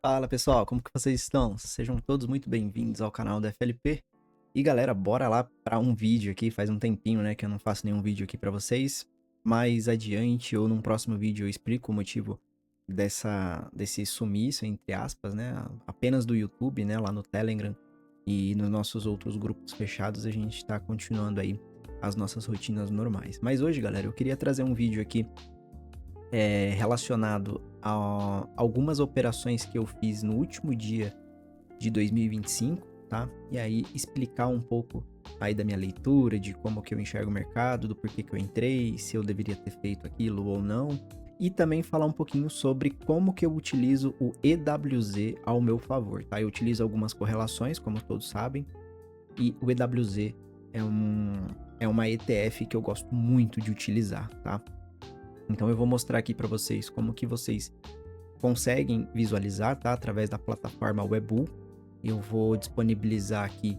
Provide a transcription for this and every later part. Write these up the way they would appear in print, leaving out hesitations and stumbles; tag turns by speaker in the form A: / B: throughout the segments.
A: Fala pessoal, como que vocês estão? Sejam todos muito bem-vindos ao canal da FLP. E galera, bora lá para um vídeo aqui. Faz um tempinho, né, que eu não faço nenhum vídeo aqui para vocês. Mais adiante ou num próximo vídeo eu explico o motivo desse sumiço, entre aspas, né, apenas do YouTube, né, lá no Telegram e nos nossos outros grupos fechados a gente tá continuando aí as nossas rotinas normais. Mas hoje, galera, eu queria trazer um vídeo aqui relacionado a algumas operações que eu fiz no último dia de 2025, tá? E aí explicar um pouco aí da minha leitura, de como que eu enxergo o mercado, do porquê que eu entrei, se eu deveria ter feito aquilo ou não. E também falar um pouquinho sobre como que eu utilizo o EWZ ao meu favor, tá? Eu utilizo algumas correlações, como todos sabem, e o EWZ é uma ETF que eu gosto muito de utilizar, tá? Então eu vou mostrar aqui para vocês como que vocês conseguem visualizar, tá? Através da plataforma Webull. Eu vou disponibilizar aqui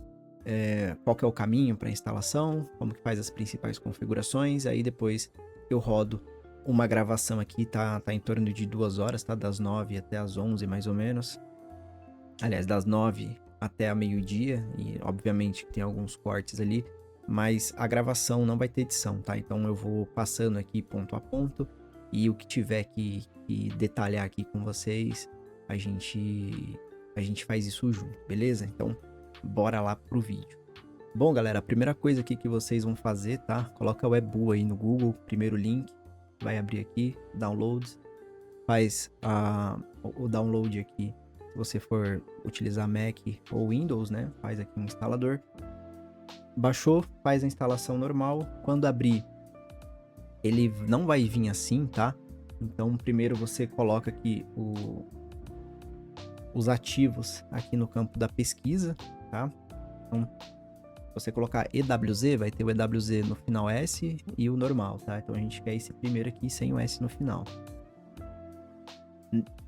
A: qual que é o caminho para instalação, como que faz as principais configurações. Aí depois eu rodo uma gravação aqui, tá em torno de 2 horas, tá? Das 9 até as 11 mais ou menos. Aliás, das 9 até a meio-dia, e obviamente tem alguns cortes ali, mas a gravação não vai ter edição, tá? Então eu vou passando aqui ponto a ponto, e o que tiver que detalhar aqui com vocês, a gente faz isso junto, beleza? Então, bora lá pro vídeo. Bom, galera, a primeira coisa aqui que vocês vão fazer, tá? Coloca o Webull aí no Google, primeiro link, vai abrir aqui, downloads, faz o download aqui. Se você for utilizar Mac ou Windows, né? Faz aqui um instalador. Baixou, faz a instalação normal. Quando abrir, ele não vai vir assim, tá? Então, primeiro você coloca aqui os ativos aqui no campo da pesquisa, tá? Então, se você colocar EWZ, vai ter o EWZ no final S e o normal, tá? Então, a gente quer esse primeiro aqui sem o S no final.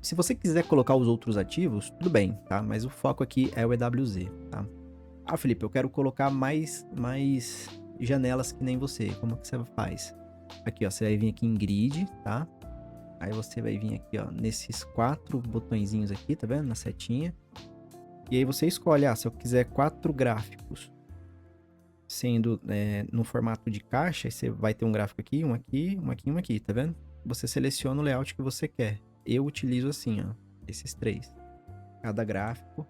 A: Se você quiser colocar os outros ativos, tudo bem, tá? Mas o foco aqui é o EWZ, tá? Ah, Felipe, eu quero colocar mais janelas que nem você. Como que você faz? Aqui, ó, você vai vir aqui em grid, tá? Aí você vai vir aqui, ó, nesses 4 botõezinhos aqui, tá vendo? Na setinha. E aí você escolhe, se eu quiser 4 gráficos, sendo no formato de caixa, você vai ter um gráfico aqui, um aqui, um aqui, um aqui, tá vendo? Você seleciona o layout que você quer. Eu utilizo assim, ó, esses 3. Cada gráfico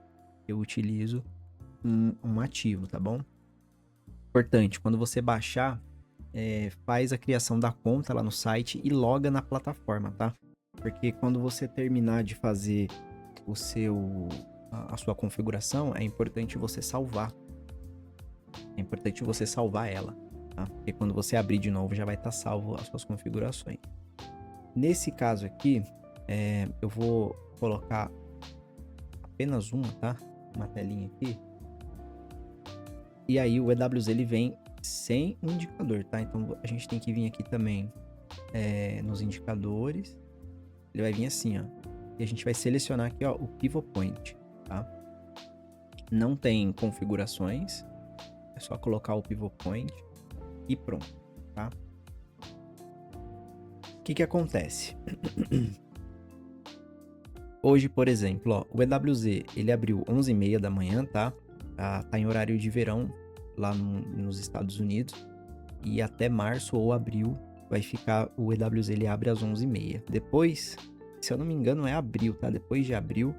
A: eu utilizo um ativo, tá bom? Importante, quando você baixar, faz a criação da conta lá no site e loga na plataforma, tá? Porque quando você terminar de fazer a sua configuração, é importante você salvar. É importante você salvar ela, tá? Porque quando você abrir de novo, já vai estar salvo as suas configurações. Nesse caso aqui, eu vou colocar apenas uma, tá? Uma telinha aqui. E aí o EWZ ele vem sem um indicador, tá? Então a gente tem que vir aqui também nos indicadores. Ele vai vir assim, ó. E a gente vai selecionar aqui, ó, o Pivot Point, tá? Não tem configurações. É só colocar o Pivot Point e pronto, tá? O que acontece? Hoje, por exemplo, ó, o EWZ, ele abriu 11h30 da manhã, tá? Tá em horário de verão lá nos Estados Unidos. E até março ou abril vai ficar, o EWZ ele abre às 11h30. Depois, se eu não me engano, é abril, tá? Depois de abril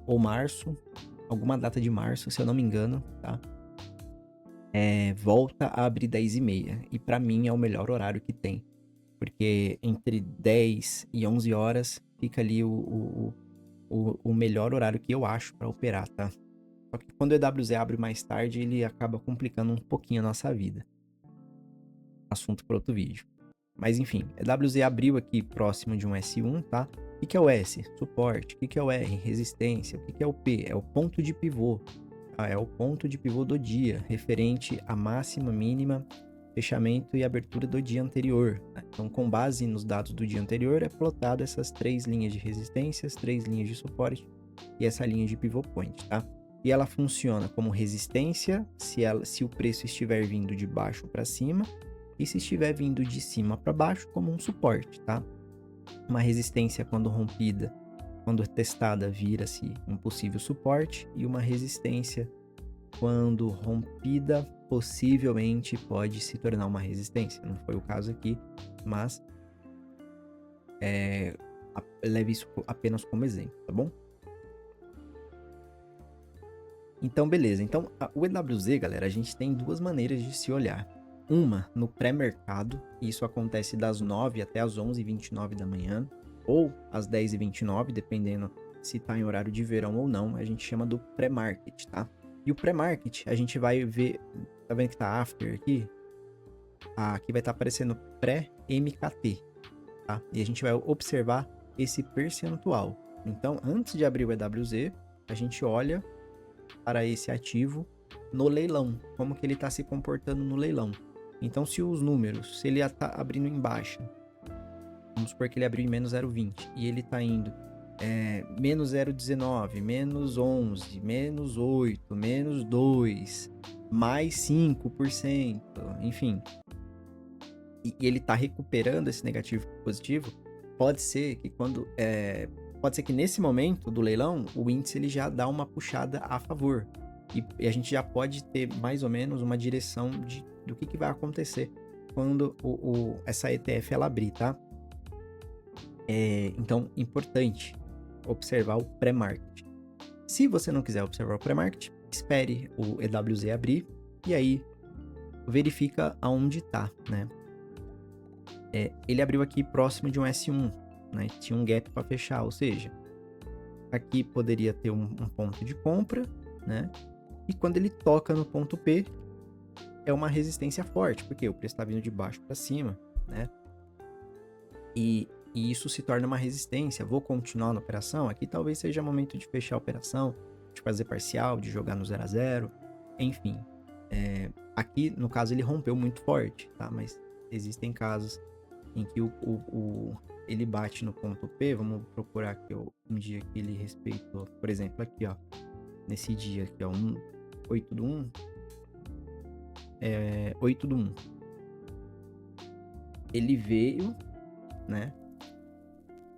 A: ou março, alguma data de março, se eu não me engano, tá? Volta a abrir 10h30. E pra mim é o melhor horário que tem. Porque entre 10 e 11 horas fica ali o melhor horário que eu acho para operar, tá? Só que quando o EWZ abre mais tarde, ele acaba complicando um pouquinho a nossa vida. Assunto para outro vídeo. Mas enfim, EWZ abriu aqui próximo de um S1, tá? O que é o S? Suporte. O que é o R? Resistência. O que é o P? É o ponto de pivô. É o ponto de pivô do dia, referente à máxima, mínima, fechamento e abertura do dia anterior. Então, com base nos dados do dia anterior, é plotado essas 3 linhas de resistências, 3 linhas de suporte e essa linha de pivot point, tá? E ela funciona como resistência se o preço estiver vindo de baixo para cima e se estiver vindo de cima para baixo como um suporte, tá? Uma resistência quando rompida quando testada, vira-se um possível suporte, e uma resistência, quando rompida, possivelmente pode se tornar uma resistência. Não foi o caso aqui, mas leve isso apenas como exemplo, tá bom? Então, beleza. Então, o EWZ, galera, a gente tem duas maneiras de se olhar. Uma, no pré-mercado, isso acontece das 9 até as 11h29 da manhã, ou às 10h29, dependendo se tá em horário de verão ou não, a gente chama do pré-market, tá? E o pré-market, a gente vai ver, tá vendo que tá after aqui? Aqui vai estar aparecendo pré-MKT, tá? E a gente vai observar esse percentual. Então, antes de abrir o EWZ, a gente olha para esse ativo no leilão, como que ele está se comportando no leilão. Então, se os números, se ele está abrindo em baixa, vamos supor que ele abriu em menos 0,20 e ele está indo menos 0,19, menos 11, menos 8, menos 2, mais 5%, enfim. E ele está recuperando esse negativo para positivo, pode ser que pode ser que nesse momento do leilão, o índice ele já dá uma puxada a favor. E a gente já pode ter mais ou menos uma direção do que vai acontecer quando essa ETF ela abrir, tá? Então, importante observar o pré-market. Se você não quiser observar o pré-market, espere o EWZ abrir e aí verifica aonde tá, né? Ele abriu aqui próximo de um S1, né? Tinha um gap para fechar, ou seja, aqui poderia ter um ponto de compra, né? E quando ele toca no ponto P, é uma resistência forte, porque o preço está vindo de baixo para cima, né? E isso se torna uma resistência. Vou continuar na operação? Aqui talvez seja momento de fechar a operação, de fazer parcial, de jogar no 0 a 0, enfim. Aqui, no caso, ele rompeu muito forte, tá? Mas existem casos em que ele bate no ponto P. Vamos procurar aqui um dia que ele respeitou. Por exemplo, aqui, ó. Nesse dia aqui, ó. 8 do 1. 8 do 1. Ele veio, né?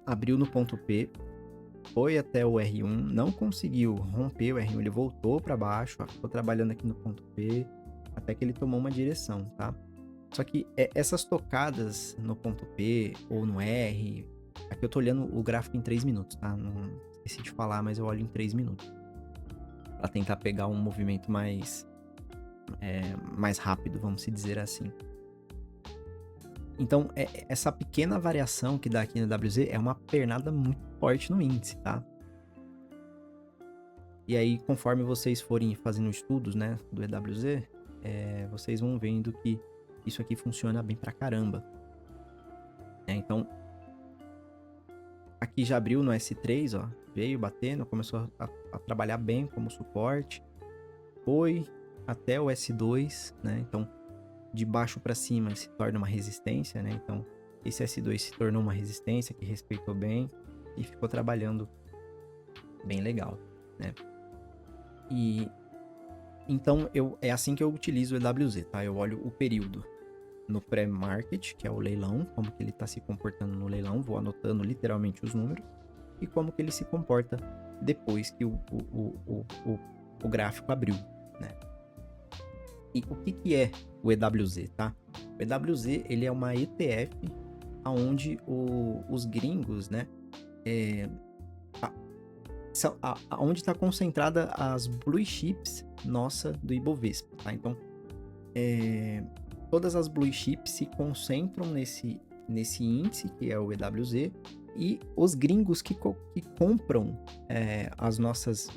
A: Abriu no ponto P. Foi até o R1. Não conseguiu romper o R1. Ele voltou para baixo. Ó, ficou trabalhando aqui no ponto P. Até que ele tomou uma direção, tá? Só que essas tocadas no ponto P ou no R, aqui eu tô olhando o gráfico em 3 minutos, tá? Não esqueci de falar, mas eu olho em 3 minutos. Pra tentar pegar um movimento mais rápido, vamos se dizer assim. Então, essa pequena variação que dá aqui no WZ é uma pernada muito forte no índice, tá? E aí, conforme vocês forem fazendo estudos, né, do EWZ, vocês vão vendo que isso aqui funciona bem pra caramba. Então, aqui já abriu no S3, ó, veio batendo, começou a trabalhar bem como suporte, foi até o S2, né? Então, de baixo para cima se torna uma resistência, né? Então, esse S2 se tornou uma resistência que respeitou bem e ficou trabalhando bem legal, né? E então é assim que eu utilizo o EWZ, tá? Eu olho o período no pré-market, que é o leilão, como que ele está se comportando no leilão, vou anotando literalmente os números, e como que ele se comporta depois que o gráfico abriu, né? E o que é o EWZ, tá? O EWZ, ele é uma ETF onde os gringos, né, onde está concentrada as blue chips nossa do Ibovespa, tá? Então, todas as blue chips se concentram nesse índice, que é o EWZ, e os gringos que compram as nossas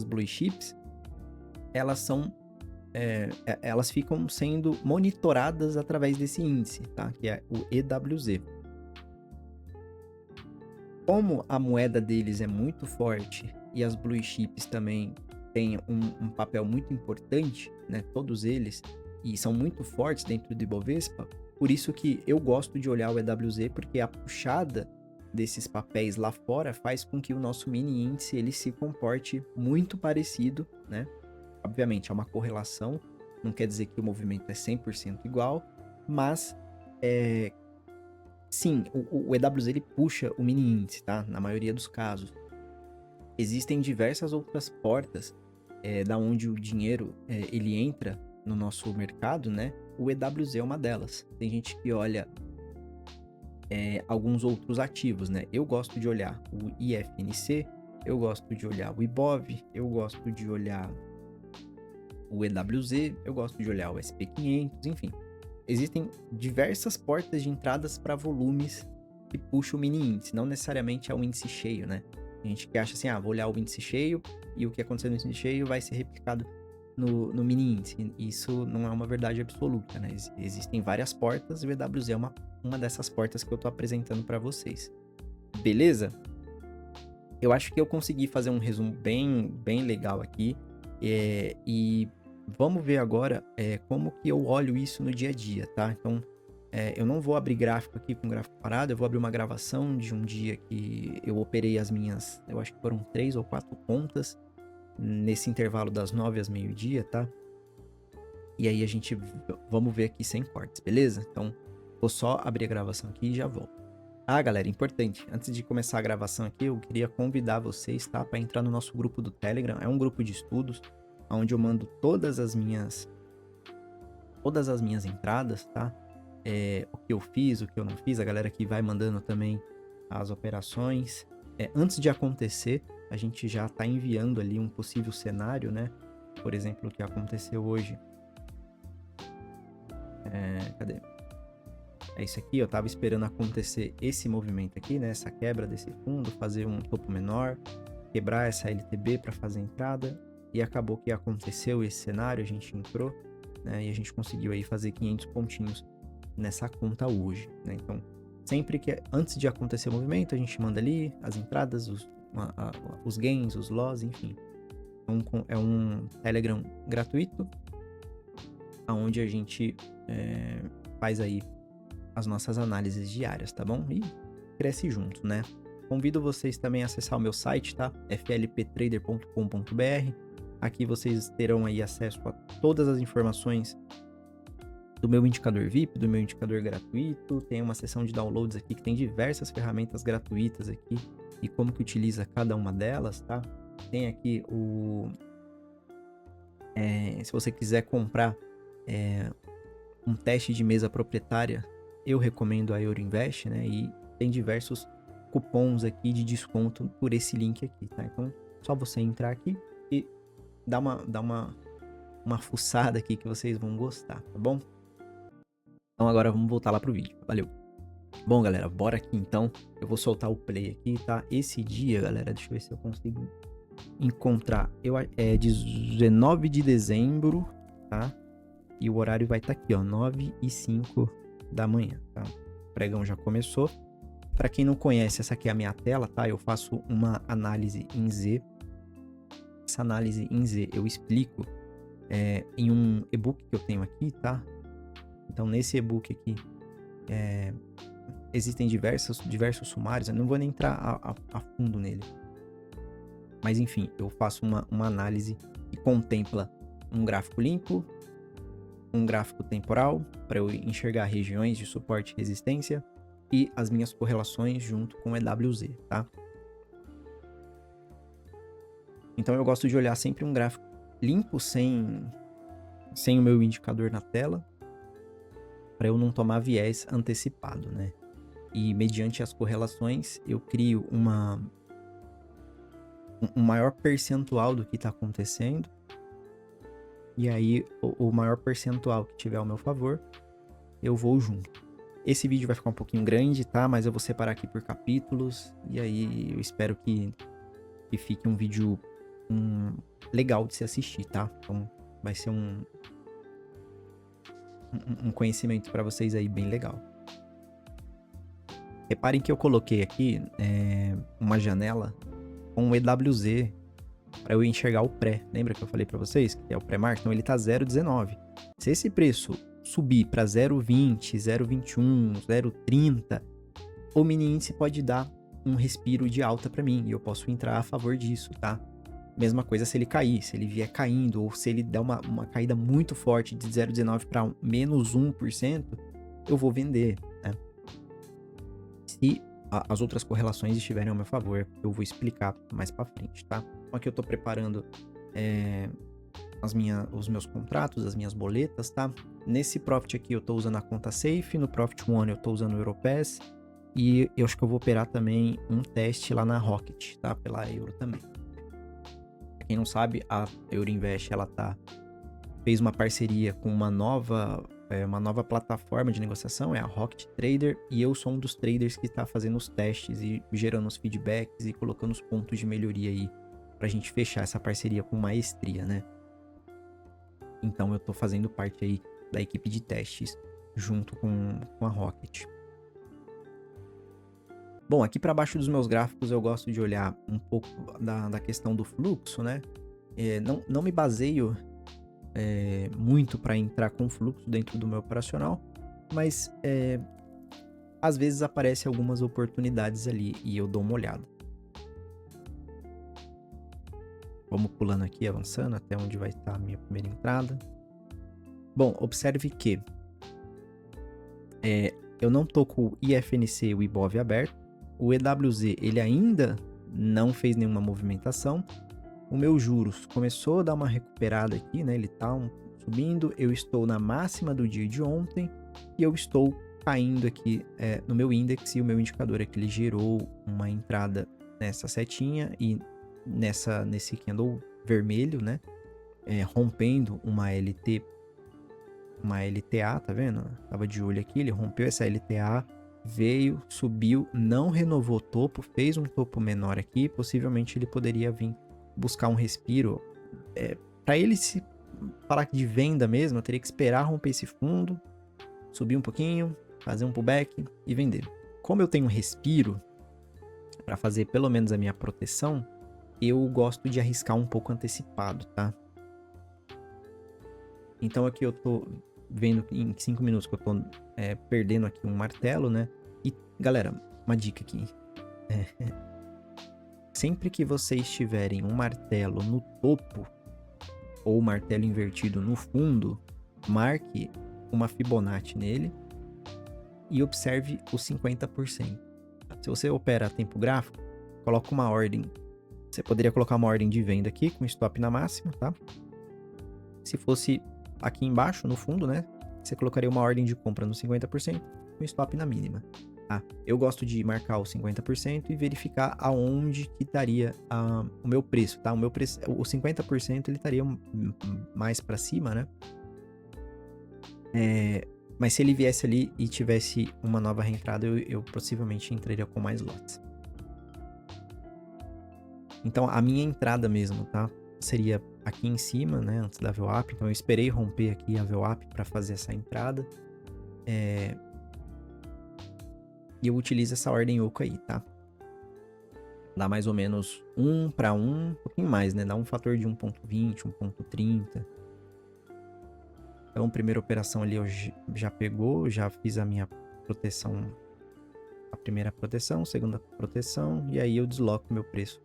A: blue chips, elas ficam sendo monitoradas através desse índice, tá? Que é o EWZ. Como a moeda deles é muito forte e as blue chips também têm um papel muito importante, né? Todos eles, e são muito fortes dentro do Ibovespa, por isso que eu gosto de olhar o EWZ, porque a puxada desses papéis lá fora faz com que o nosso mini índice ele se comporte muito parecido, né? Obviamente, há uma correlação, não quer dizer que o movimento é 100% igual, mas Sim, o EWZ ele puxa o mini índice, tá? Na maioria dos casos. Existem diversas outras portas da onde o dinheiro ele entra no nosso mercado, né? O EWZ é uma delas. Tem gente que olha alguns outros ativos, né? Eu gosto de olhar o IFNC, eu gosto de olhar o IBOV, eu gosto de olhar o EWZ, eu gosto de olhar o SP500, enfim. Existem diversas portas de entradas para volumes que puxam o mini índice, não necessariamente é o índice cheio, né? A gente que acha assim, vou olhar o índice cheio e o que acontecer no índice cheio vai ser replicado no mini índice. Isso não é uma verdade absoluta, né? Existem várias portas e o EWZ é uma dessas portas que eu tô apresentando para vocês. Beleza? Eu acho que eu consegui fazer um resumo bem legal aqui. E vamos ver agora como que eu olho isso no dia a dia, tá? Então, eu não vou abrir gráfico aqui com gráfico parado, eu vou abrir uma gravação de um dia que eu operei as minhas, eu acho que foram 3 ou 4 contas, nesse intervalo das 9 às meio-dia, tá? E aí vamos ver aqui sem cortes, beleza? Então, vou só abrir a gravação aqui e já volto. Galera, importante, antes de começar a gravação aqui, eu queria convidar vocês, tá, para entrar no nosso grupo do Telegram. É um grupo de estudos, onde eu mando todas as minhas entradas, tá? O que eu fiz, o que eu não fiz, a galera que vai mandando também as operações. Antes de acontecer, a gente já tá enviando ali um possível cenário, né? Por exemplo, o que aconteceu hoje. Cadê? É isso aqui, eu tava esperando acontecer esse movimento aqui, né? Essa quebra desse fundo, fazer um topo menor, quebrar essa LTB para fazer a entrada. E acabou que aconteceu esse cenário, a gente entrou, né? E a gente conseguiu aí fazer 500 pontinhos nessa conta hoje, né? Então, sempre que antes de acontecer o movimento, a gente manda ali as entradas, os gains, os loss, enfim. Então, é um Telegram gratuito, onde a gente faz aí as nossas análises diárias, tá bom? E cresce junto, né? Convido vocês também a acessar o meu site, tá? flptrader.com.br. Aqui vocês terão aí acesso a todas as informações do meu indicador VIP, do meu indicador gratuito. Tem uma seção de downloads aqui que tem diversas ferramentas gratuitas aqui e como que utiliza cada uma delas, tá? Tem aqui se você quiser comprar um teste de mesa proprietária, eu recomendo a Euroinvest, né? E tem diversos cupons aqui de desconto por esse link aqui, tá? Então, só você entrar aqui e dar uma fuçada aqui que vocês vão gostar, tá bom? Então agora vamos voltar lá pro vídeo, valeu! Bom, galera, bora aqui então. Eu vou soltar o play aqui, tá? Esse dia, galera, deixa eu ver se eu consigo encontrar. É 19 de dezembro, tá? E o horário vai estar aqui, ó, 9h05 da manhã, tá? O pregão já começou. Para quem não conhece, essa aqui é a minha tela, tá? Eu faço uma análise em Z. Essa análise em Z eu explico em um e-book que eu tenho aqui, tá? Então, nesse e-book aqui, existem diversos sumários. Eu não vou nem entrar a fundo nele. Mas, enfim, eu faço uma análise que contempla um gráfico limpo, um gráfico temporal, para eu enxergar regiões de suporte e resistência, e as minhas correlações junto com o EWZ, tá? Então eu gosto de olhar sempre um gráfico limpo, sem o meu indicador na tela, para eu não tomar viés antecipado, né? E mediante as correlações, eu crio um maior percentual do que está acontecendo. E aí, o maior percentual que tiver ao meu favor, eu vou junto. Esse vídeo vai ficar um pouquinho grande, tá? Mas eu vou separar aqui por capítulos. E aí, eu espero que fique um vídeo legal de se assistir, tá? Então, vai ser um conhecimento para vocês aí bem legal. Reparem que eu coloquei aqui uma janela com o EWZ para eu enxergar o pré. Lembra que eu falei para vocês que é o pré-market? Então ele tá 0,19. Se esse preço subir para 0,20, 0,21, 0,30, o mini índice pode dar um respiro de alta para mim e eu posso entrar a favor disso, tá? Mesma coisa se ele cair, se ele vier caindo ou se ele der uma caída muito forte de 0,19 para menos 1%, eu vou vender, né? se as outras correlações estiverem ao meu favor, eu vou explicar mais pra frente, tá? Então aqui eu tô preparando os meus contratos, as minhas boletas, tá? Nesse Profit aqui eu tô usando a conta Safe, no Profit One eu tô usando o Europass, e eu acho que eu vou operar também um teste lá na Rocket, tá? Pela Euro também. Pra quem não sabe, a Euroinvest, ela fez uma parceria com uma nova plataforma de negociação, é a Rocket Trader, e eu sou um dos traders que está fazendo os testes e gerando os feedbacks e colocando os pontos de melhoria aí pra gente fechar essa parceria com maestria, né? Então eu tô fazendo parte aí da equipe de testes junto com a Rocket. Bom, aqui para baixo dos meus gráficos eu gosto de olhar um pouco da questão do fluxo, né? Não me baseio muito para entrar com fluxo dentro do meu operacional, mas às vezes aparecem algumas oportunidades ali e eu dou uma olhada. Vamos pulando aqui, avançando até onde vai estar a minha primeira entrada. Bom, observe que eu não tô com o IFNC e o IBOV aberto. O EWZ, ele ainda não fez nenhuma movimentação. O meu juros começou a dar uma recuperada aqui, né? Ele tá subindo. Eu estou na máxima do dia de ontem e eu estou caindo aqui no meu índice, e o meu indicador aqui ele gerou uma entrada nessa setinha e nesse candle vermelho, né? Rompendo uma LTA, tá vendo? Tava de olho aqui, ele rompeu essa LTA, veio, subiu, não renovou topo, fez um topo menor aqui, possivelmente ele poderia vir buscar um respiro. Para ele se falar de venda mesmo, eu teria que esperar romper esse fundo, subir um pouquinho, fazer um pullback e vender. Como eu tenho um respiro para fazer pelo menos a minha proteção, eu gosto de arriscar um pouco antecipado, tá? Então aqui eu tô vendo em 5 minutos que eu tô perdendo aqui um martelo, né? E galera, uma dica aqui. Sempre que vocês tiverem um martelo no topo ou martelo invertido no fundo, marque uma Fibonacci nele e observe os 50%. Se você opera a tempo gráfico, coloca uma ordem. Você poderia colocar uma ordem de venda aqui com stop na máxima, tá? Se fosse aqui embaixo, no fundo, né? Você colocaria uma ordem de compra no 50% com stop na mínima. Tá? Eu gosto de marcar os 50% e verificar aonde que estaria o meu preço, tá? O meu preço, o 50% ele estaria mais para cima, né? Mas se ele viesse ali e tivesse uma nova reentrada, eu possivelmente entraria com mais lotes. Então, a minha entrada mesmo, tá? Seria aqui em cima, né? Antes da VWAP. Então, eu esperei romper aqui a VWAP para fazer essa entrada. E eu utilizo essa ordem oco aí, tá? Dá mais ou menos 1 para 1, um pouquinho mais, né? Dá um fator de 1.20, 1.30. Então, primeira operação ali eu já pegou, já fiz a minha proteção, a primeira proteção, segunda proteção, e aí eu desloco meu preço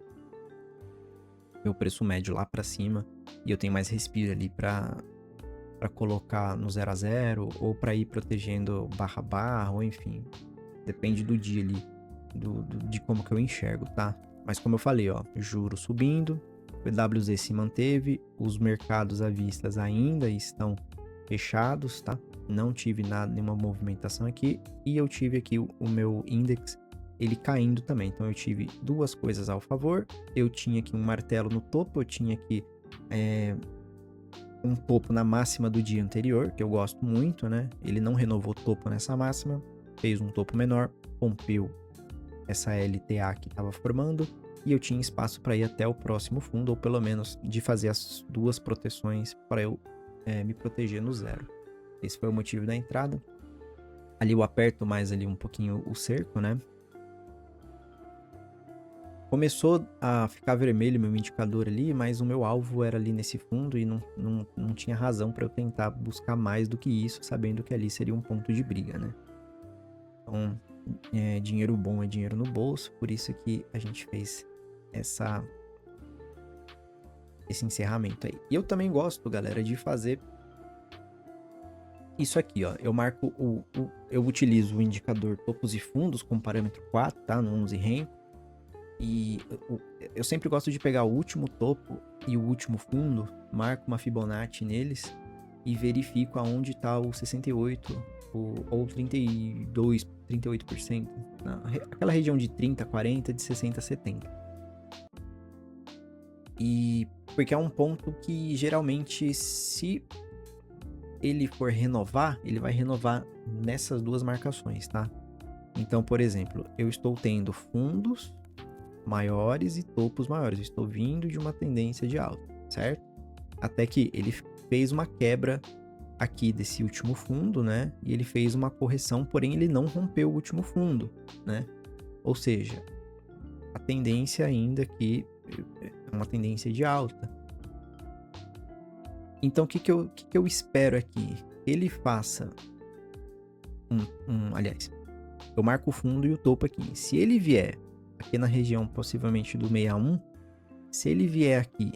A: médio lá para cima, e eu tenho mais respiro ali para colocar no 0 a 0 ou para ir protegendo barra barra, ou enfim, depende do dia ali, de como que eu enxergo, tá? Mas como eu falei, ó, juros subindo, o EWZ se manteve, os mercados à vista ainda estão fechados, tá? Não tive nenhuma movimentação aqui, e eu tive aqui o meu index, ele caindo também. Então eu tive duas coisas ao favor. Eu tinha aqui um martelo no topo, eu tinha aqui um topo na máxima do dia anterior, que eu gosto muito, né? Ele não renovou topo nessa máxima, fez um topo menor, rompeu essa LTA que estava formando, e eu tinha espaço para ir até o próximo fundo, ou pelo menos de fazer as duas proteções para eu me proteger no zero. Esse foi o motivo da entrada. Ali eu aperto mais ali um pouquinho o cerco, né? Começou a ficar vermelho meu indicador ali, mas o meu alvo era ali nesse fundo e não tinha razão para eu tentar buscar mais do que isso, sabendo que ali seria um ponto de briga, né? Então, dinheiro bom é dinheiro no bolso, por isso que a gente fez esse encerramento aí. E eu também gosto, galera, de fazer isso aqui, ó, eu marco eu utilizo o indicador topos e fundos com parâmetro 4, tá? No 11 Renko. E eu sempre gosto de pegar o último topo e o último fundo, marco uma Fibonacci neles e verifico aonde está o 68 ou 32, 38%. Aquela região de 30, 40, de 60, 70. E porque é um ponto que geralmente, se ele for renovar, ele vai renovar nessas duas marcações, tá? Então, por exemplo, eu estou tendo fundos maiores e topos maiores. Eu estou vindo de uma tendência de alta, certo? Até que ele fez uma quebra aqui desse último fundo, né? E ele fez uma correção, porém ele não rompeu o último fundo, né? Ou seja, a tendência ainda aqui é uma tendência de alta. Então, o que eu espero aqui? Ele faça aliás, eu marco o fundo e o topo aqui. Se ele vier aqui na região possivelmente do 61, se ele vier aqui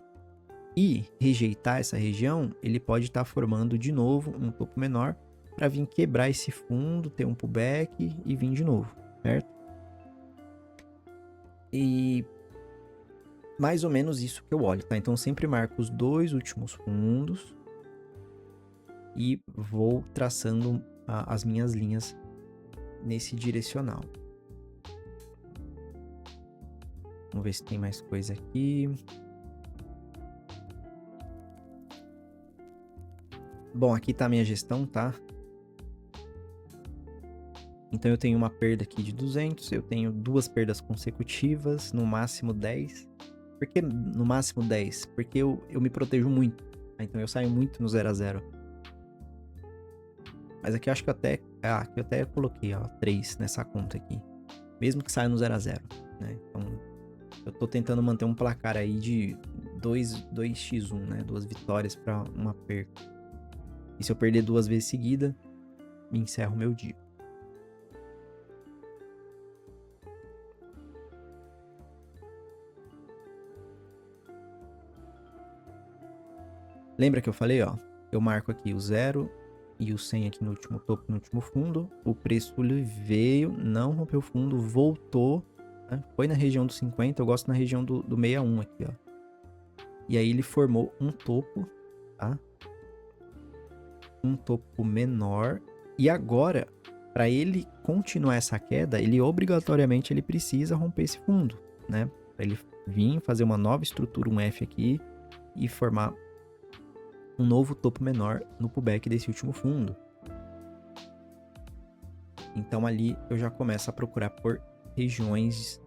A: e rejeitar essa região, ele pode estar formando de novo um topo menor para vir quebrar esse fundo, ter um pullback e vir de novo, certo? E mais ou menos isso que eu olho, tá? Então eu sempre marco os dois últimos fundos e vou traçando as minhas linhas nesse direcional. Vamos ver se tem mais coisa aqui. Bom, aqui tá a minha gestão, tá? Então eu tenho uma perda aqui de 200, eu tenho duas perdas consecutivas, no máximo 10. Por que no máximo 10? Porque eu me protejo muito, tá? Então eu saio muito no 0 a 0. Mas aqui eu acho que aqui eu até coloquei, ó, 3 nessa conta aqui. Mesmo que saia no 0 a 0, né? Então eu tô tentando manter um placar aí de 2x1, né? 2 vitórias para uma perda. E se eu perder 2 vezes seguida, me encerro o meu dia. Lembra que eu falei, ó? Eu marco aqui o 0 e o 100 aqui no último topo, no último fundo. O preço ele veio, não rompeu o fundo, voltou, né? Foi na região do 50, eu gosto na região do 61 aqui, ó. E aí ele formou um topo, tá? Um topo menor. E agora, para ele continuar essa queda, ele obrigatoriamente ele precisa romper esse fundo, né? Para ele vir fazer uma nova estrutura, um F aqui, e formar um novo topo menor no pullback desse último fundo. Então ali eu já começo a procurar por regiões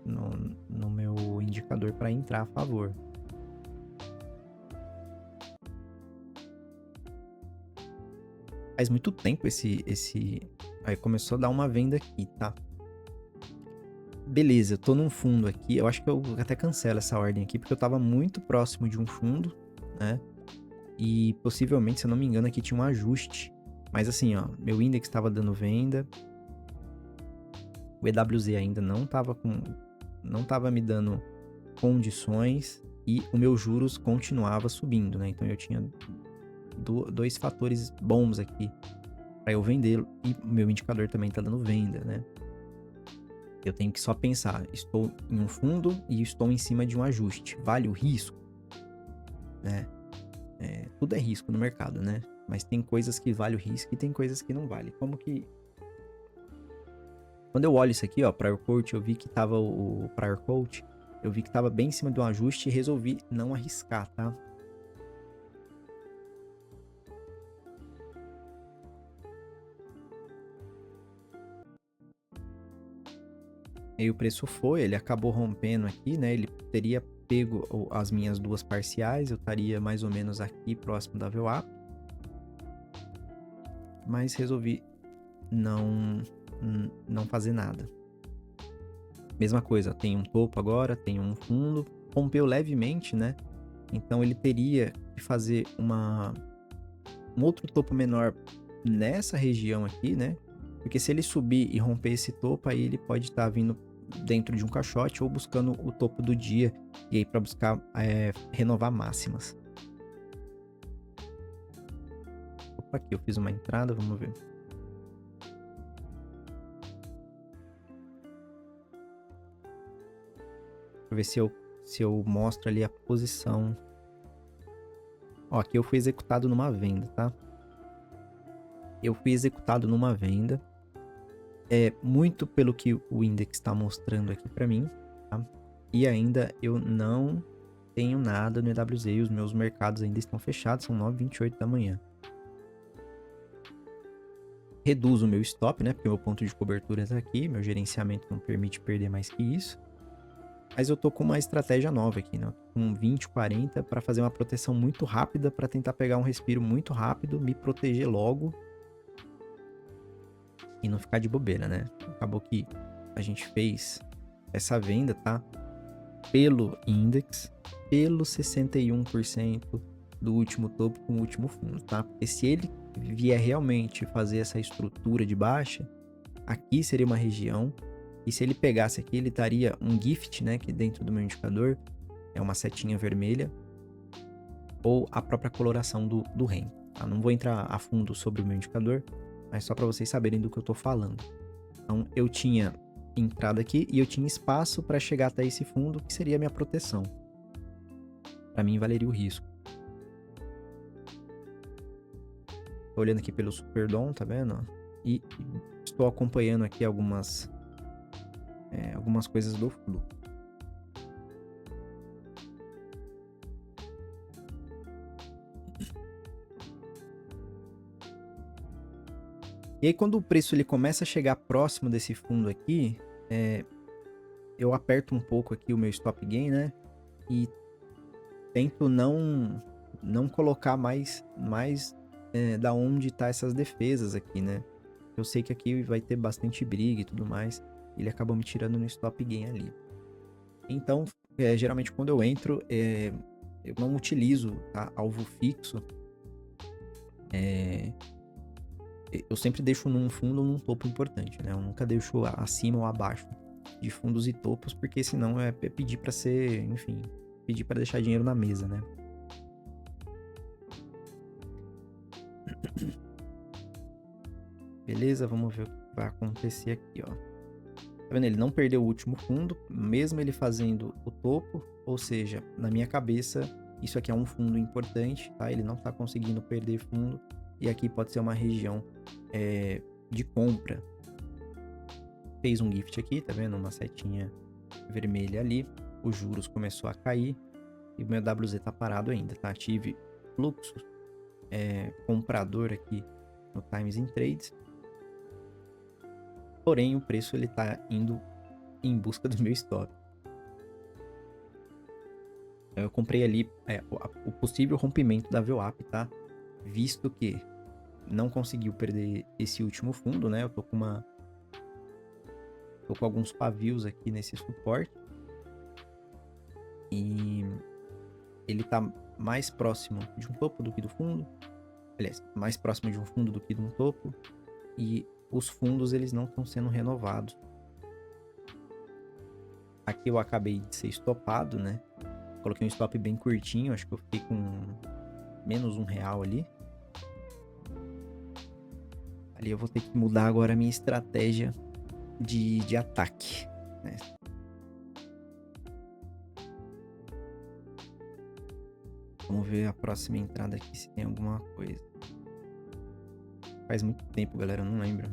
A: no meu indicador para entrar a favor. Faz muito tempo aí começou a dar uma venda aqui, tá? Beleza, eu tô num fundo aqui, eu acho que eu até cancelo essa ordem aqui, porque eu tava muito próximo de um fundo, né? E possivelmente, se eu não me engano, aqui tinha um ajuste. Mas assim, ó, meu index estava dando venda. O EWZ ainda não tava me dando condições e o meu juros continuava subindo, né? Então eu tinha dois fatores bons aqui para eu vender e o meu indicador também tá dando venda, né? Eu tenho que só pensar, estou em um fundo e estou em cima de um ajuste. Vale o risco? Né? Tudo é risco no mercado, né? Mas tem coisas que vale o risco e tem coisas que não vale. Como que... Quando eu olho isso aqui, ó, Prior Quote, eu vi que tava o Prior Quote, eu vi que tava bem em cima de um ajuste e resolvi não arriscar, tá? Aí o preço foi, ele acabou rompendo aqui, né? Ele teria pego as minhas duas parciais, eu estaria mais ou menos aqui próximo da VWAP. Mas resolvi não fazer nada. Mesma coisa, tem um topo agora, tem um fundo, rompeu levemente, né? Então ele teria que fazer um outro topo menor nessa região aqui, né? Porque se ele subir e romper esse topo, aí ele pode estar vindo dentro de um caixote ou buscando o topo do dia e aí para buscar renovar máximas. Aqui eu fiz uma entrada, vamos ver. Deixa eu ver se eu mostro ali a posição. Ó, aqui eu fui executado numa venda, tá? Eu fui executado numa venda. Muito pelo que o index está mostrando aqui para mim, tá? E ainda eu não tenho nada no EWZ e os meus mercados ainda estão fechados, são 9h28 da manhã. Reduzo o meu stop, né? Porque o meu ponto de cobertura está aqui, meu gerenciamento não permite perder mais que isso. Mas eu tô com uma estratégia nova aqui, né? Com 20, 40 para fazer uma proteção muito rápida, para tentar pegar um respiro muito rápido, me proteger logo e não ficar de bobeira, né? Acabou que a gente fez essa venda, tá? Pelo index, pelo 61% do último topo com o último fundo, tá? Porque se ele vier realmente fazer essa estrutura de baixa, aqui seria uma região. E se ele pegasse aqui, ele estaria um gift, né? Que dentro do meu indicador é uma setinha vermelha. Ou a própria coloração do REM. Tá? Não vou entrar a fundo sobre o meu indicador, mas só para vocês saberem do que eu tô falando. Então, eu tinha entrada aqui e eu tinha espaço para chegar até esse fundo, que seria a minha proteção. Para mim, valeria o risco. Tô olhando aqui pelo Superdom, tá vendo? E estou acompanhando aqui algumas coisas do fluxo. E aí, quando o preço ele começa a chegar próximo desse fundo aqui, eu aperto um pouco aqui o meu stop gain, né? E tento não colocar mais da onde tá essas defesas aqui, né? Eu sei que aqui vai ter bastante briga e tudo mais. Ele acabou me tirando no stop gain ali. Então, geralmente quando eu entro, eu não utilizo, tá, alvo fixo. Eu sempre deixo num fundo ou num topo importante, né? Eu nunca deixo acima ou abaixo de fundos e topos, porque senão é pedir para ser, enfim, pedir para deixar dinheiro na mesa, né? Beleza, vamos ver o que vai acontecer aqui, ó. Tá vendo? Ele não perdeu o último fundo, mesmo ele fazendo o topo, ou seja, na minha cabeça, isso aqui é um fundo importante, tá? Ele não tá conseguindo perder fundo, e aqui pode ser uma região de compra. Fez um gift aqui, tá vendo? Uma setinha vermelha ali, os juros começou a cair, e o meu WZ tá parado ainda, tá? Tive fluxo comprador aqui no Times in Trades, porém o preço ele tá indo em busca do meu stop. Eu comprei ali o possível rompimento da VWAP, tá? Visto que não conseguiu perder esse último fundo, né? Eu tô com alguns pavios aqui nesse suporte. E ele tá mais próximo de um topo do que do fundo. Aliás, mais próximo de um fundo do que de um topo. E os fundos, eles não estão sendo renovados. Aqui eu acabei de ser estopado, né? Coloquei um stop bem curtinho, acho que eu fiquei com menos R$1 ali. Ali eu vou ter que mudar agora a minha estratégia de ataque, né? Vamos ver a próxima entrada aqui se tem alguma coisa. Faz muito tempo, galera, eu não lembro.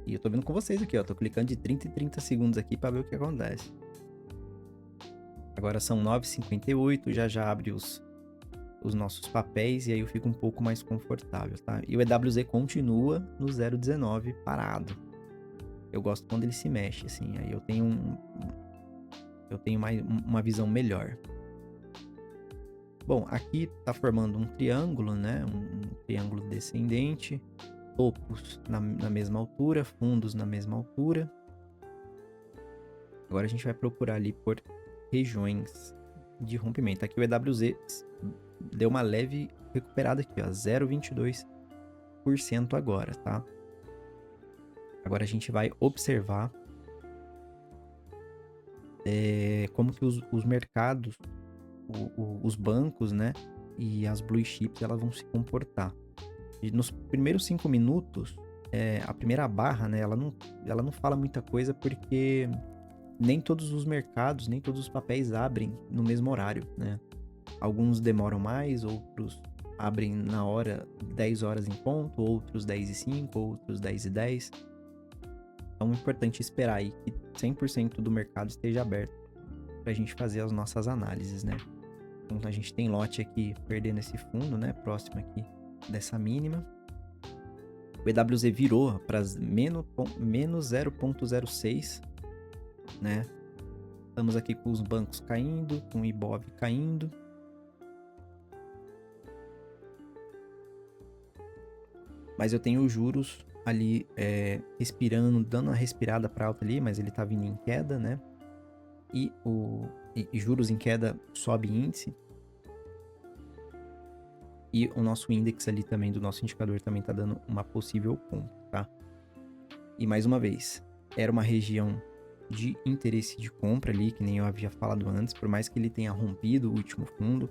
A: E eu tô vendo com vocês aqui, ó. Tô clicando de 30 em 30 segundos aqui pra ver o que acontece. Agora são 9h58, já abre os nossos papéis e aí eu fico um pouco mais confortável, tá? E o EWZ continua no 0,19 parado. Eu gosto quando ele se mexe, assim. Aí eu tenho mais uma visão melhor. Bom, aqui tá formando um triângulo, né? Um triângulo descendente. Topos na mesma altura, fundos na mesma altura. Agora a gente vai procurar ali por regiões de rompimento. Aqui o EWZ deu uma leve recuperada aqui, ó, 0,22% agora, tá? Agora a gente vai observar como que os mercados os bancos, né? E as blue chips, elas vão se comportar. E nos primeiros 5 minutos, a primeira barra, né? Ela não fala muita coisa porque nem todos os mercados, nem todos os papéis abrem no mesmo horário, né? Alguns demoram mais, outros abrem na hora 10 horas em ponto, outros 10h05, outros 10h10. Então é importante esperar aí que 100% do mercado esteja aberto para a gente fazer as nossas análises, né? Então a gente tem lote aqui perdendo esse fundo, né? Próximo aqui dessa mínima. O EWZ virou para menos 0,06, né? Estamos aqui com os bancos caindo, com o Ibov caindo. Mas eu tenho os juros ali respirando, dando uma respirada para alta ali, mas ele tá vindo em queda, né? E juros em queda sobe índice. E o nosso índice ali também, do nosso indicador, também tá dando uma possível compra, tá? E mais uma vez, era uma região de interesse de compra ali, que nem eu havia falado antes, por mais que ele tenha rompido o último fundo.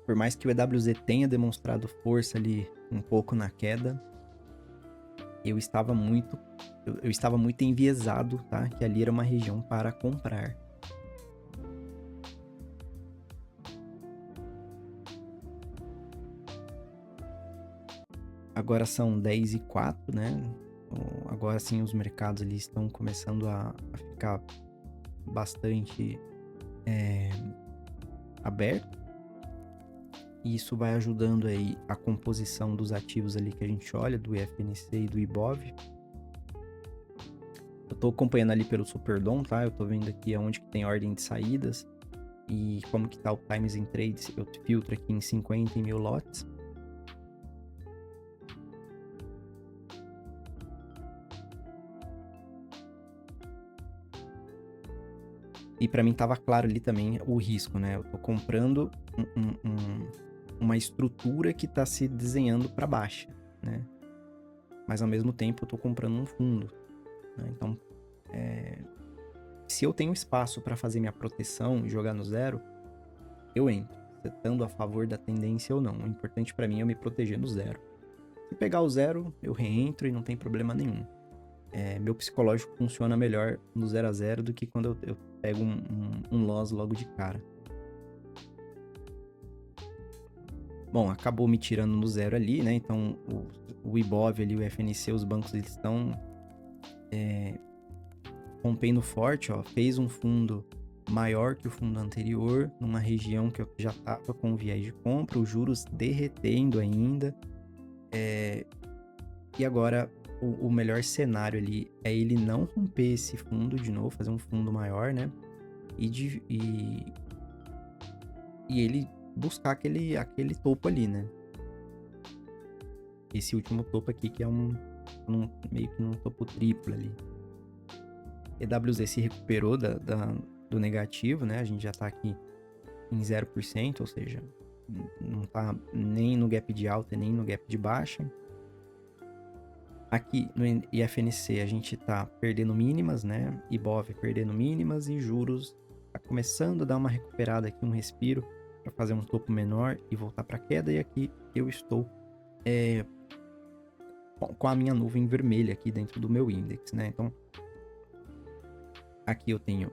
A: Por mais que o EWZ tenha demonstrado força ali um pouco na queda, eu estava muito enviesado, tá? Que ali era uma região para comprar. Agora são 10h04, né? Agora sim os mercados ali estão começando a ficar bastante abertos. E isso vai ajudando aí a composição dos ativos ali que a gente olha, do IFNC e do Ibov. Eu tô acompanhando ali pelo Superdom, tá? Eu tô vendo aqui aonde que tem ordem de saídas e como que tá o Times in Trades. Eu filtro aqui em 50 e 1000 lotes. E para mim tava claro ali também o risco, né? Eu tô comprando uma estrutura que tá se desenhando para baixa, né? Mas ao mesmo tempo eu tô comprando um fundo, né? Então, se eu tenho espaço para fazer minha proteção e jogar no zero, eu entro, estando a favor da tendência ou não. O importante para mim é eu me proteger no zero. Se pegar o zero, eu reentro e não tem problema nenhum. Meu psicológico funciona melhor no 0 a 0 do que quando eu pego um loss logo de cara. Bom, acabou me tirando no zero ali, né? Então o Ibov ali, o FNC, os bancos, eles estão rompendo forte, ó. Fez um fundo maior que o fundo anterior, numa região que eu já estava com viés de compra, os juros derretendo ainda. E agora o melhor cenário ali é ele não romper esse fundo de novo, fazer um fundo maior, né? E ele buscar aquele topo ali, né? Esse último topo aqui que é meio que um topo triplo ali. EWZ se recuperou do negativo, né? A gente já tá aqui em 0%, ou seja, não tá nem no gap de alta nem no gap de baixa. Aqui no IFNC a gente tá perdendo mínimas, né? Ibov perdendo mínimas e juros tá começando a dar uma recuperada aqui, um respiro para fazer um topo menor e voltar para queda. E aqui eu estou com a minha nuvem vermelha aqui dentro do meu índice, né? Então aqui eu tenho,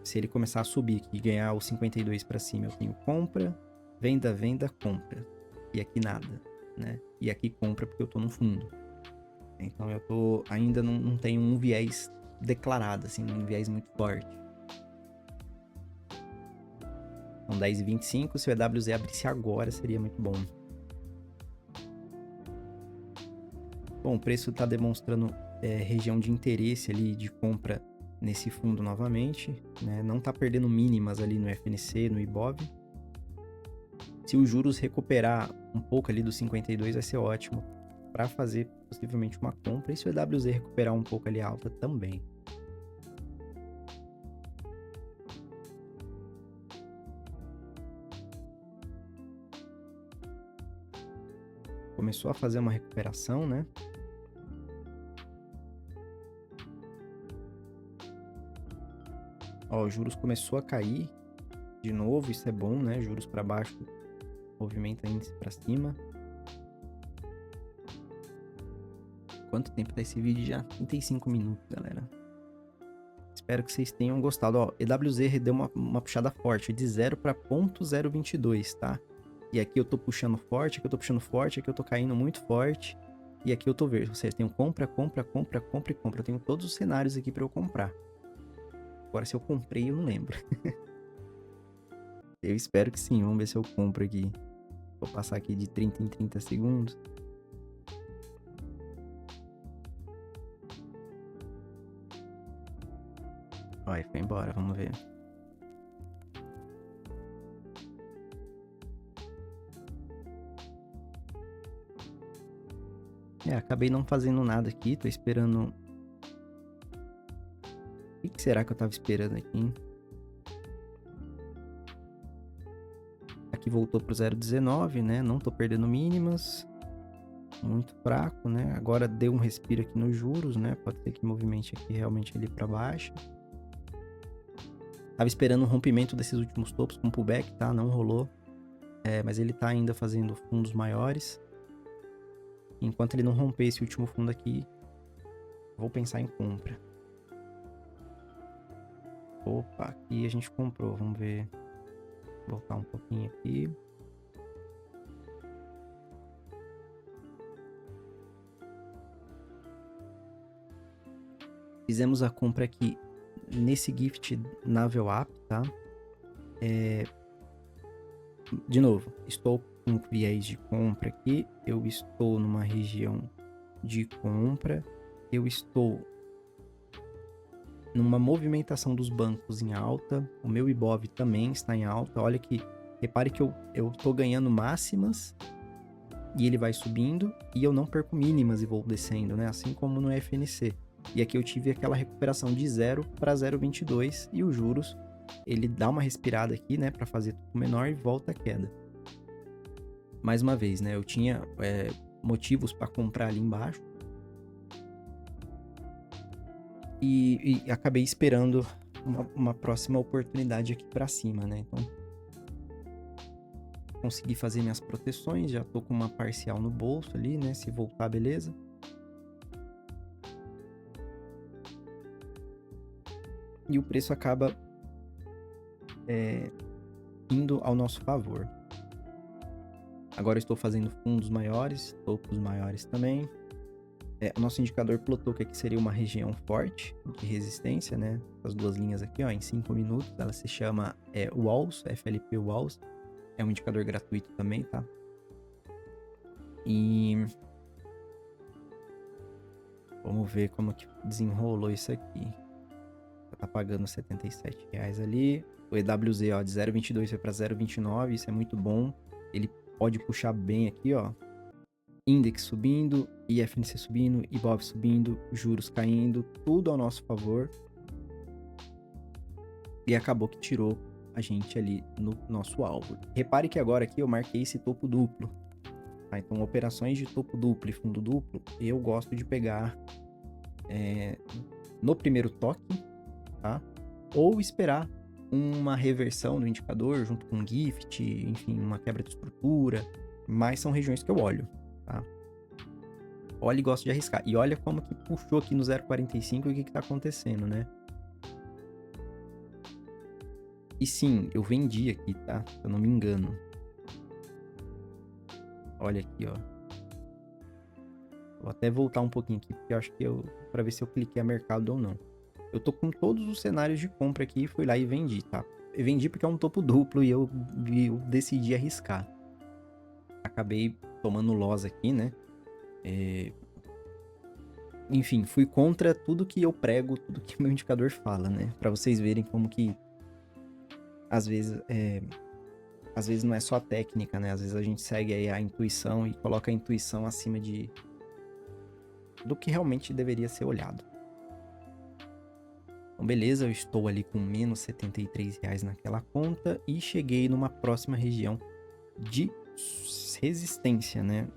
A: se ele começar a subir aqui e ganhar o 52 para cima, eu tenho compra, venda, venda, compra. E aqui nada, né? E aqui compra porque eu tô no fundo. Então eu tô, ainda não tenho um viés declarado, assim, um viés muito forte. Então 10h25, se o EWZ abrisse agora, seria muito bom. Bom, o preço está demonstrando região de interesse ali de compra nesse fundo novamente, né? Não está perdendo mínimas ali no FNC, no Ibov. Se os juros recuperar um pouco ali dos 52, vai ser ótimo para fazer possivelmente uma compra. E se o EWZ recuperar um pouco ali alta também. Começou a fazer uma recuperação, né? Ó, os juros começou a cair de novo, isso é bom, né? Juros para baixo, movimenta índice para cima. Quanto tempo tá esse vídeo já? 35 minutos, galera. Espero que vocês tenham gostado. Ó, EWZ deu uma puxada forte, de 0 para 0,022, tá? E aqui eu tô puxando forte, aqui eu tô puxando forte, aqui eu tô caindo muito forte. E aqui eu tô verde. Ou seja, tenho compra, compra, compra, compra e compra. Eu tenho todos os cenários aqui para eu comprar. Agora, se eu comprei, eu não lembro. Eu espero que sim. Vamos ver se eu compro aqui. Vou passar aqui de 30 em 30 segundos. Olha, foi embora. Vamos ver. Acabei não fazendo nada aqui. Tô esperando... O que será que eu tava esperando aqui, hein? Aqui voltou pro 0,19, né? Não tô perdendo mínimas. Muito fraco, né? Agora deu um respiro aqui nos juros, né? Pode ser que movimente aqui realmente ali para baixo. Tava esperando um rompimento desses últimos topos com pullback, tá? Não rolou. Mas ele tá ainda fazendo fundos maiores. Enquanto ele não romper esse último fundo aqui, vou pensar em compra. Opa, aqui a gente comprou. Vamos ver. Vou voltar um pouquinho aqui. Fizemos a compra aqui nesse gift Navel App, tá? De novo, estou com viés de compra aqui. Eu estou numa região de compra. Eu estou numa movimentação dos bancos em alta. O meu Ibov também está em alta. Olha que, repare que eu tô ganhando máximas e ele vai subindo e eu não perco mínimas e vou descendo, né? Assim como no FNC. E aqui eu tive aquela recuperação de 0 para 0,22 e os juros, ele dá uma respirada aqui, né? Para fazer tudo menor e volta a queda. Mais uma vez, né? Eu tinha motivos para comprar ali embaixo. E acabei esperando uma próxima oportunidade aqui para cima, né? Então, consegui fazer minhas proteções, já tô com uma parcial no bolso ali, né? Se voltar, beleza. E o preço acaba indo ao nosso favor. Agora eu estou fazendo fundos maiores, topos maiores também. O nosso indicador plotou que aqui seria uma região forte de resistência, né? As duas linhas aqui, ó, em 5 minutos. Ela se chama Walls, FLP Walls. É um indicador gratuito também, tá? E vamos ver como que desenrolou isso aqui. Tá pagando R$77 ali. O EWZ, ó, de 0,22 foi para 0,29. Isso é muito bom. Ele pode puxar bem aqui, ó. Index subindo, IFNC subindo, IBOV subindo, juros caindo, tudo ao nosso favor. E acabou que tirou a gente ali no nosso alvo. Repare que agora aqui eu marquei esse topo duplo. Tá? Então, operações de topo duplo e fundo duplo, eu gosto de pegar no primeiro toque, tá? Ou esperar uma reversão do indicador junto com um gift, enfim, uma quebra de estrutura. Mas são regiões que eu olho. Tá? Olha e gosto de arriscar. E olha como que puxou aqui no 0,45 e o que tá acontecendo, né? E sim, eu vendi aqui, tá? Se eu não me engano. Olha aqui, ó. Vou até voltar um pouquinho aqui, porque eu acho que pra ver se eu cliquei a mercado ou não. Eu tô com todos os cenários de compra aqui, fui lá e vendi, tá? Eu vendi porque é um topo duplo e eu decidi arriscar. Acabei tomando loss aqui, né? Enfim, fui contra tudo que eu prego, tudo que o meu indicador fala, né? Pra vocês verem como que às vezes não é só a técnica, né? Às vezes a gente segue aí a intuição e coloca a intuição acima do que realmente deveria ser olhado. Então, beleza, eu estou ali com menos R$73 naquela conta e cheguei numa próxima região de resistência, né?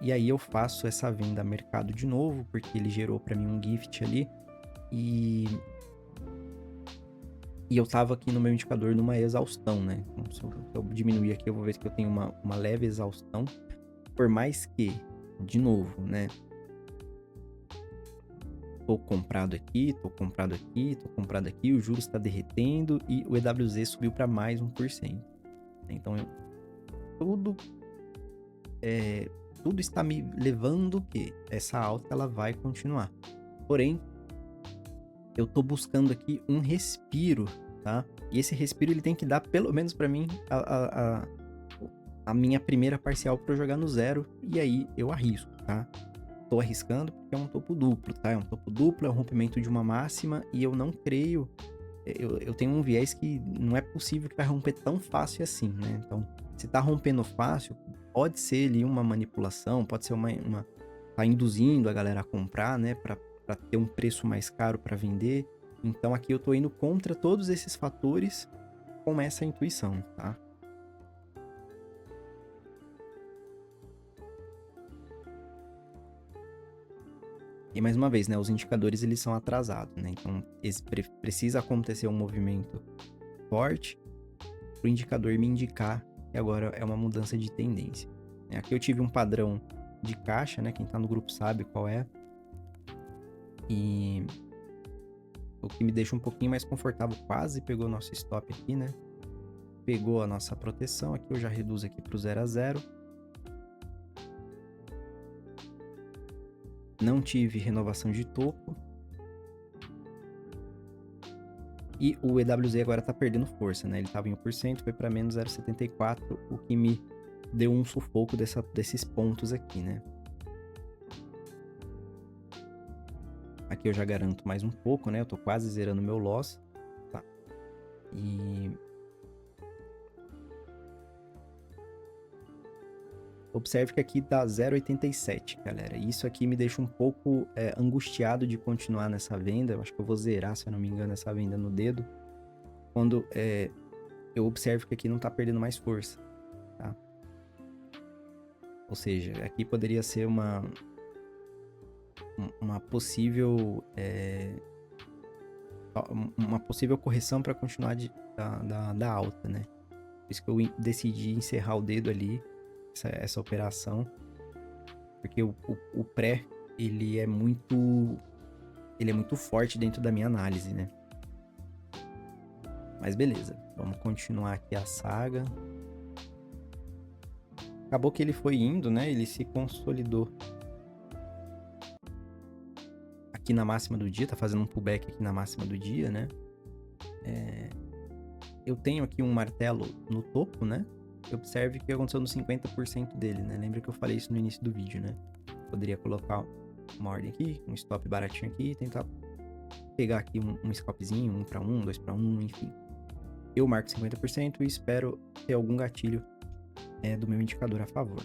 A: E aí eu faço essa venda a mercado de novo, porque ele gerou para mim um gift ali. E E eu tava aqui no meu indicador numa exaustão, né? Então, se eu diminuir aqui, eu vou ver que eu tenho uma leve exaustão. Por mais que, de novo, né? Tô comprado aqui, tô comprado aqui, tô comprado aqui, o juros está derretendo e o EWZ subiu para mais 1%. Então, tudo, tudo está me levando que essa alta ela vai continuar. Porém, eu tô buscando aqui um respiro, tá? E esse respiro ele tem que dar pelo menos para mim a minha primeira parcial para eu jogar no zero e aí eu arrisco, tá? Tô arriscando porque é um topo duplo, tá? É um topo duplo, é um rompimento de uma máxima e eu não creio. Eu tenho um viés que não é possível que vai romper tão fácil assim, né? Então, se tá rompendo fácil, pode ser ali uma manipulação, pode ser tá induzindo a galera a comprar, né? Pra ter um preço mais caro para vender. Então, aqui eu tô indo contra todos esses fatores com essa intuição, tá? E mais uma vez, né, os indicadores eles são atrasados, né? Então, precisa acontecer um movimento forte para o indicador me indicar que agora é uma mudança de tendência. Aqui eu tive um padrão de caixa, né? Quem tá no grupo sabe qual é. E o que me deixa um pouquinho mais confortável, quase pegou nosso stop aqui, né? Pegou a nossa proteção, aqui eu já reduzo aqui para o 0 a 0. Não tive renovação de topo. E o EWZ agora tá perdendo força, né? Ele tava em 1%, foi para menos 0,74, o que me deu um sufoco desses pontos aqui, né? Aqui eu já garanto mais um pouco, né? Eu tô quase zerando meu loss, tá? E observe que aqui dá 0,87, galera. Isso aqui me deixa um pouco angustiado de continuar nessa venda. Eu acho que eu vou zerar, se eu não me engano, essa venda no dedo. Quando eu observo que aqui não tá perdendo mais força, tá? Ou seja, aqui poderia ser uma possível uma possível correção para continuar da alta, né? Por isso que eu decidi encerrar o dedo ali, essa operação, porque o pré ele é muito forte dentro da minha análise, né? Mas beleza, vamos continuar aqui a saga. Acabou que ele foi indo, né? Ele se consolidou aqui na máxima do dia, tá fazendo um pullback aqui na máxima do dia, né? Eu tenho aqui um martelo no topo, né? Observe o que aconteceu no 50% dele, né? Lembra que eu falei isso no início do vídeo, né? Poderia colocar uma ordem aqui, um stop baratinho aqui e tentar pegar aqui um scalpzinho, 1 para 1, 2 para 1, enfim. Eu marco 50% e espero ter algum gatilho do meu indicador a favor.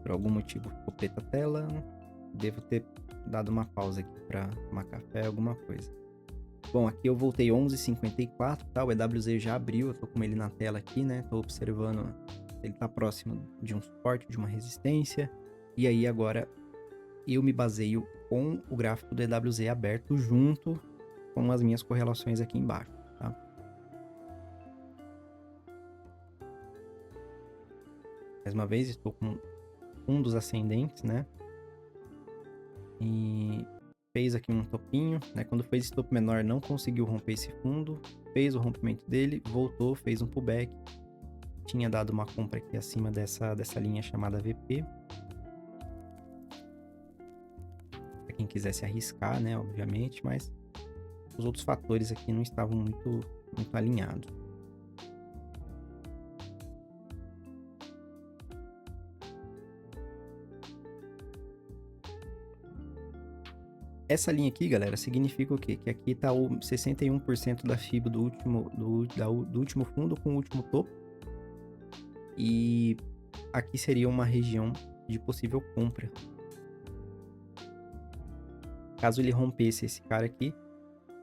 A: Por algum motivo ficou preta a tela, devo ter dado uma pausa aqui para tomar café, alguma coisa. Bom, aqui eu voltei 11,54, tá? O EWZ já abriu, eu tô com ele na tela aqui, né? Tô observando, ele tá próximo de um suporte, de uma resistência. E aí agora eu me baseio com o gráfico do EWZ aberto junto com as minhas correlações aqui embaixo, tá? Mais uma vez, estou com fundos ascendentes, né? E fez aqui um topinho, né? Quando fez esse topo menor, não conseguiu romper esse fundo, fez o rompimento dele, voltou, fez um pullback, tinha dado uma compra aqui acima dessa linha chamada VP. Para quem quisesse arriscar, né? Obviamente, mas os outros fatores aqui não estavam muito alinhados. Essa linha aqui, galera, significa o quê? Que aqui tá o 61% da FIBO do último fundo com o último topo. E aqui seria uma região de possível compra. Caso ele rompesse esse cara aqui,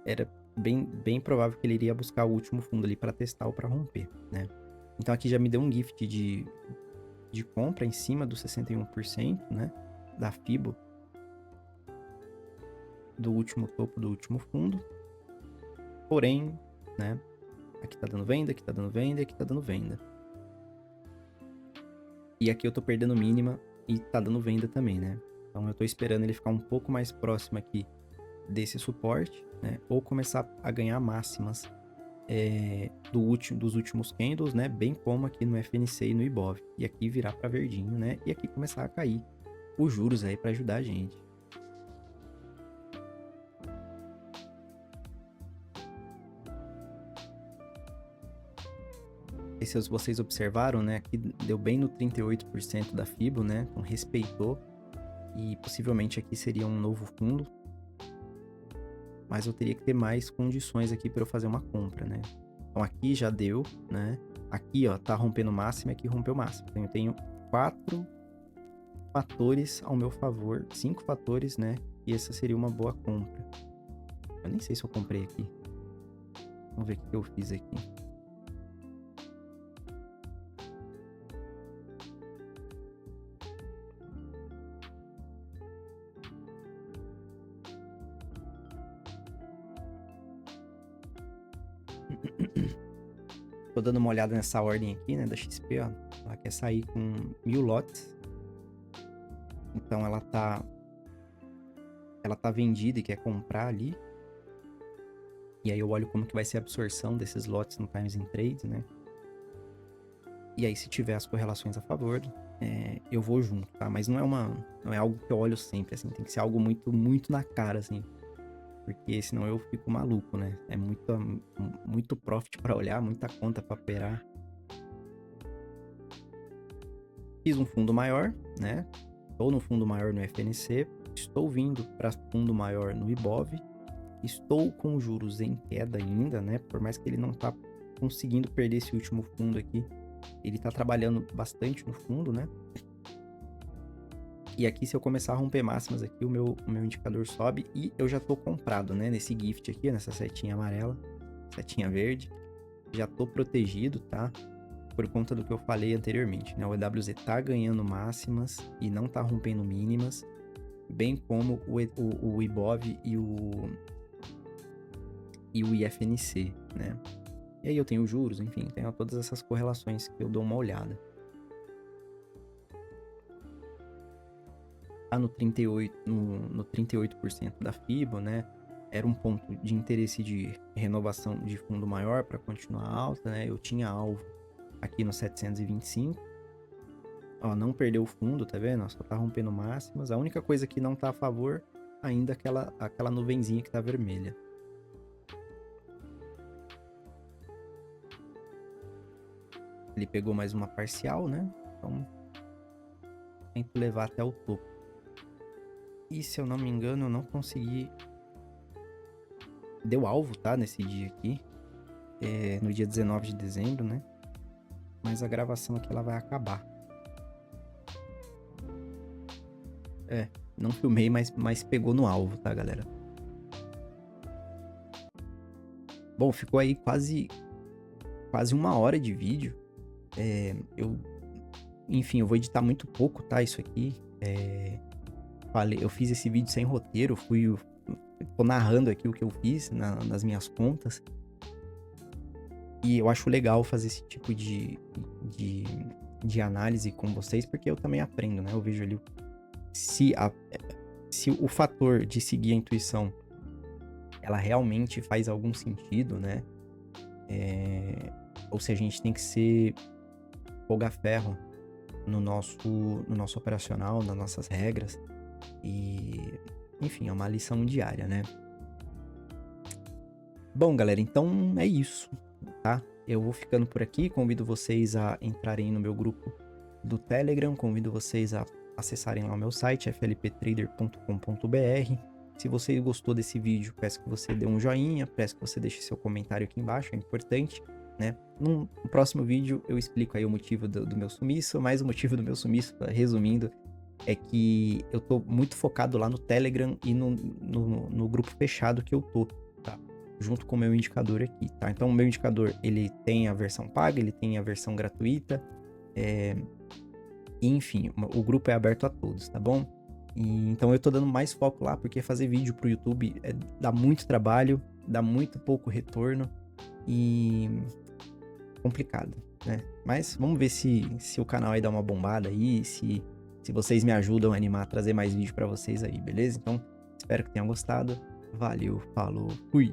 A: era bem provável que ele iria buscar o último fundo ali para testar ou para romper, né? Então aqui já me deu um gift de compra em cima do 61%, né? Da FIBO. do último topo do último fundo. Porém, né, aqui tá dando venda, aqui tá dando venda, aqui tá dando venda. E aqui eu tô perdendo mínima e tá dando venda também, né? Então eu tô esperando ele ficar um pouco mais próximo aqui desse suporte, né? Ou começar a ganhar máximas dos últimos candles, né? Bem como aqui no FNC e no IBOV. E aqui virar para verdinho, né? E aqui começar a cair os juros aí para ajudar a gente. E se vocês observaram, né? Aqui deu bem no 38% da FIBO, né? Então respeitou. E possivelmente aqui seria um novo fundo. Mas eu teria que ter mais condições aqui para eu fazer uma compra, né? Então aqui já deu, né? Aqui, ó, tá rompendo máximo e aqui rompeu máximo. Então eu tenho 4 fatores ao meu favor, 5 fatores, né? E essa seria uma boa compra. Eu nem sei se eu comprei aqui. Vamos ver o que eu fiz aqui. Tô dando uma olhada nessa ordem aqui, né, da XP, ó. Ela quer sair com 1000 lotes. Então ela tá vendida e quer comprar ali. E aí eu olho como que vai ser a absorção desses lotes no Times in Trades, né? E aí se tiver as correlações a favor, eu vou junto, tá? Mas não é algo que eu olho sempre, assim. Tem que ser algo muito, muito na cara, assim. Porque senão eu fico maluco, né? É muito profit para olhar, muita conta para operar. Fiz um fundo maior, né? Estou no fundo maior no FNC. Estou vindo para fundo maior no IBOV. Estou com juros em queda ainda, né? Por mais que ele não tá conseguindo perder esse último fundo aqui. Ele tá trabalhando bastante no fundo, né? E aqui, se eu começar a romper máximas aqui, o meu indicador sobe e eu já tô comprado, né? Nesse gift aqui, nessa setinha amarela, setinha verde. Já tô protegido, tá? Por conta do que eu falei anteriormente, né? O EWZ tá ganhando máximas e não tá rompendo mínimas. Bem como o IBOV e o IFNC, né? E aí eu tenho juros, enfim, tenho todas essas correlações que eu dou uma olhada. No 38% da FIBO, né? Era um ponto de interesse de renovação de fundo maior para continuar alta, né? Eu tinha alvo aqui no 725. Ó, não perdeu o fundo, tá vendo? Só tá rompendo máximas. A única coisa que não tá a favor ainda é aquela nuvenzinha que tá vermelha. Ele pegou mais uma parcial, né? Então, tento levar até o topo. E se eu não me engano, eu não consegui... Deu alvo, tá? Nesse dia aqui. No dia 19 de dezembro, né? Mas a gravação aqui, ela vai acabar. Não filmei, mas pegou no alvo, tá, galera? Bom, ficou aí quase 1 hora de vídeo. Enfim, eu vou editar muito pouco, tá? Isso aqui. Eu fiz esse vídeo sem roteiro, tô narrando aqui o que eu fiz nas minhas contas. E eu acho legal fazer esse tipo de análise com vocês, porque eu também aprendo, né? Eu vejo ali se o fator de seguir a intuição, ela realmente faz algum sentido, né? Ou se a gente tem que ser folga-ferro no nosso operacional, nas nossas regras. E, enfim, é uma lição diária, né? Bom, galera, então é isso, tá? Eu vou ficando por aqui, convido vocês a entrarem no meu grupo do Telegram, convido vocês a acessarem lá o meu site, flptrader.com.br. Se você gostou desse vídeo, peço que você dê um joinha, peço que você deixe seu comentário aqui embaixo, é importante, né? No próximo vídeo eu explico aí o motivo do meu sumiço, mas o motivo do meu sumiço, resumindo, é que eu tô muito focado lá no Telegram e no grupo fechado que eu tô, tá? Junto com o meu indicador aqui, tá? Então o meu indicador, ele tem a versão paga, ele tem a versão gratuita, enfim, o grupo é aberto a todos, tá bom? E, então eu tô dando mais foco lá, porque fazer vídeo pro YouTube dá muito trabalho, dá muito pouco retorno e complicado, né? Mas vamos ver se o canal aí dá uma bombada aí, se vocês me ajudam a animar a trazer mais vídeo pra vocês aí, beleza? Então, espero que tenham gostado. Valeu, falou, fui!